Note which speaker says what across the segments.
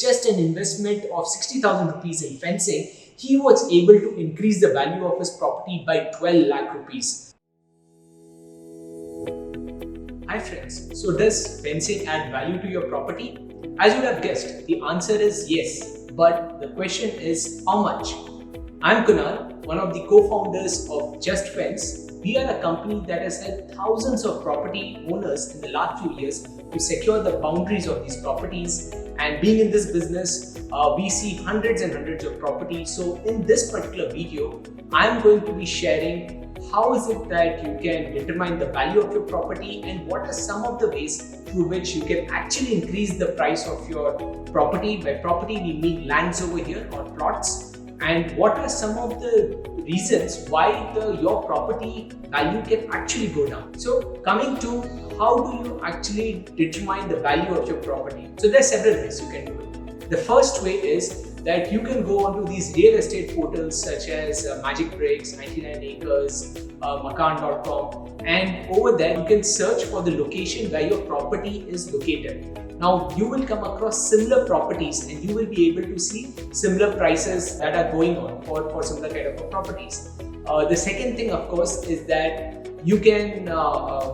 Speaker 1: just an investment of 60,000 rupees in fencing, he was able to increase the value of his property by 12 lakh rupees. Hi friends, so does fencing add value to your property? As you would have guessed, the answer is yes. But the question is how much? I'm Kunal, one of the co-founders of Just Fence. We are a company that has helped thousands of property owners in the last few years to secure the boundaries of these properties. And being in this business, we see hundreds and hundreds of properties. So in this particular video, I'm going to be sharing how is it that you can determine the value of your property and what are some of the ways through which you can actually increase the price of your property. By property, we mean lands over here or plots. And what are some of the reasons why your property value can actually go down? So coming to how do you actually determine the value of your property? So there are several ways you can do it. The first way is that you can go onto these real estate portals such as Magic Bricks, 99 Acres, Makan.com, and over there you can search for the location where your property is located. Now you will come across similar properties and you will be able to see similar prices that are going on for similar kind of properties. The second thing, of course, is that you can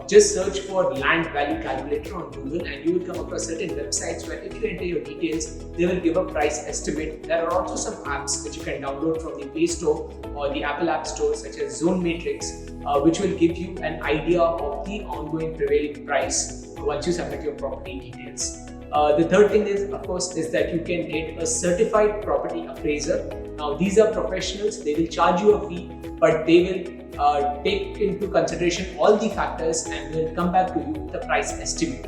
Speaker 1: just search for land value calculator on Google and you will come across certain websites where if you enter your details, they will give a price estimate. There are also some apps which you can download from the Play Store or the Apple App Store such as Zone Matrix, which will give you an idea of the ongoing prevailing price once you submit your property details. The third thing is, of course, is that you can get a certified property appraiser. Now these are professionals, they will charge you a fee, but they will take into consideration all the factors and will come back to you with a price estimate.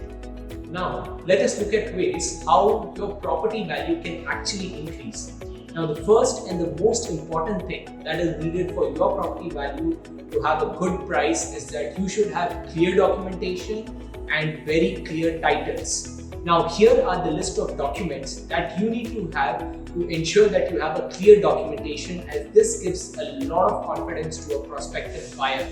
Speaker 1: Now let us look at ways how your property value can actually increase. Now the first and the most important thing that is needed for your property value to have a good price is that you should have clear documentation and very clear titles. Now here are the list of documents that you need to have to ensure that you have a clear documentation, as this gives a lot of confidence to a prospective buyer.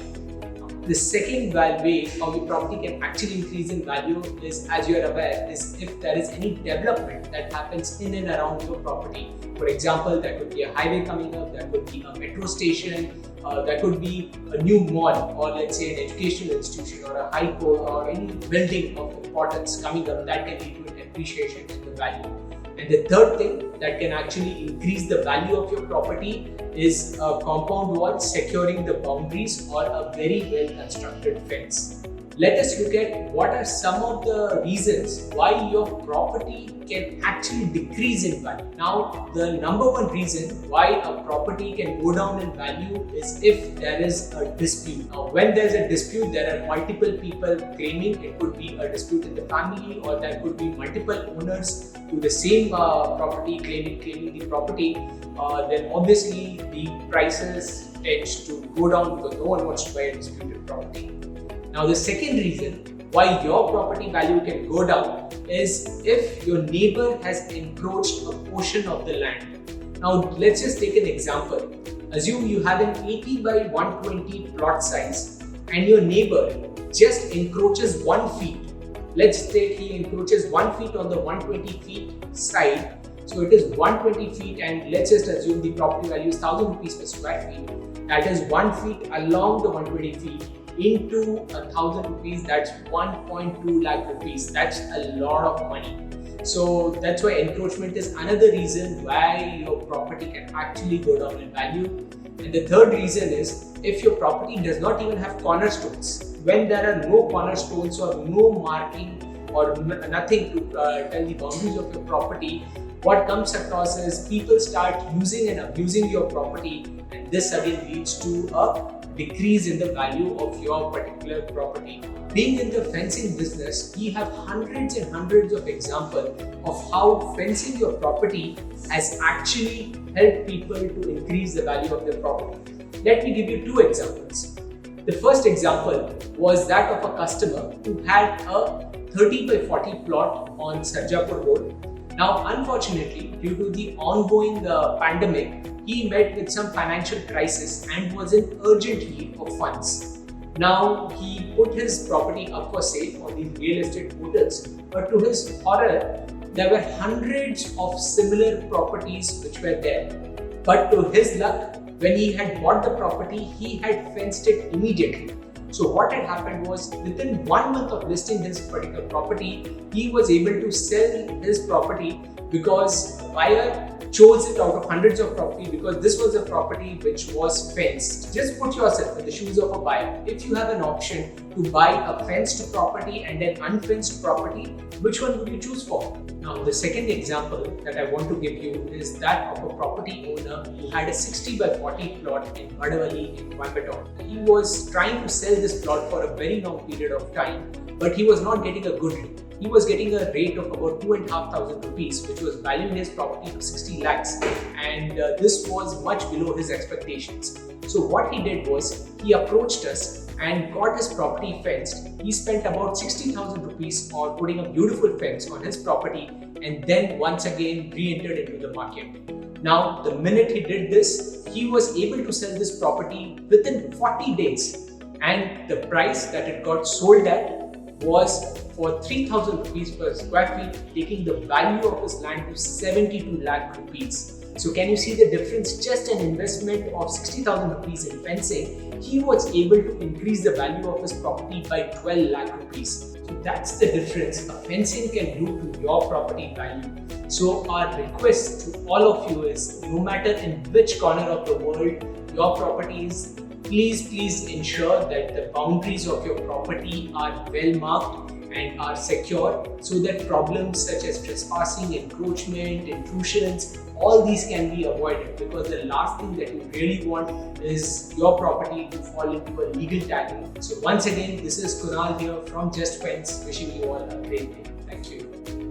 Speaker 1: The second way how your property can actually increase in value is, as you are aware, is if there is any development that happens in and around your property. For example, that could be a highway coming up, that could be a metro station, that could be a new mall, or let's say an educational institution or a high court or any building of importance coming up that can lead to an appreciation in the value. And the third thing that can actually increase the value of your property is a compound wall securing the boundaries or a very well constructed fence. Let us look at what are some of the reasons why your property can actually decrease in value. Now, the number one reason why a property can go down in value is if there is a dispute. Now, when there is a dispute, there are multiple people claiming. It could be a dispute in the family, or there could be multiple owners to the same property claiming the property. Then obviously the prices tend to go down because no one wants to buy a disputed property. Now the second reason why your property value can go down is if your neighbor has encroached a portion of the land. Now let's just take an example. Assume you have an 80 by 120 plot size and your neighbor just encroaches 1 feet. Let's take he encroaches 1 feet on the 120 feet side. So it is 120 feet, and let's just assume the property value is 1000 rupees per square feet. That is 1 feet along the 120 feet into 1000 rupees. That's 1.2 lakh rupees. That's a lot of money. So that's why encroachment is another reason why your property can actually go down in value. And the third reason is if your property does not even have cornerstones. When there are no cornerstones or no marking or nothing to tell the boundaries of your property, what comes across is people start using and abusing your property, and this again leads to a decrease in the value of your particular property. Being in the fencing business, we have hundreds and hundreds of examples of how fencing your property has actually helped people to increase the value of their property. Let me give you two examples. The first example was that of a customer who had a 30 by 40 plot on Sarjapur Road. Now, unfortunately, due to the ongoing pandemic, he met with some financial crisis and was in urgent need of funds. Now, he put his property up for sale on these real estate portals, but to his horror, there were hundreds of similar properties which were there. But to his luck, when he had bought the property, he had fenced it immediately. So what had happened was, within 1 month of listing his particular property, he was able to sell his property because a buyer chose it out of hundreds of property, because this was a property which was fenced. Just put yourself in the shoes of a buyer. If you have an option to buy a fenced property and an unfenced property, which one would you choose for? Now, the second example that I want to give you is that of a property owner who had a 60 by 40 plot in Madavali in Coimbatore. He was trying to sell this plot for a very long period of time, but he was not getting a good rate. He was getting a rate of about 2,500 rupees, which was valuing his property to 60 lakhs, and this was much below his expectations. So what he did was, he approached us and got his property fenced. He spent about 60,000 rupees on putting a beautiful fence on his property, and then once again re-entered into the market. Now, the minute he did this, he was able to sell this property within 40 days, and the price that it got sold at was for 3,000 rupees per square feet, taking the value of his land to 72 lakh rupees. So can you see the difference? Just an investment of 60,000 rupees in fencing, he was able to increase the value of his property by 12 lakh rupees. So that's the difference a fencing can do to your property value. So our request to all of you is, no matter in which corner of the world your property is, please ensure that the boundaries of your property are well marked and are secure, so that problems such as trespassing, encroachment, intrusions, all these can be avoided, because the last thing that you really want is your property to fall into a legal tangle. So once again, this is Kunal here from Just Fence, wishing you all a great day. Thank you.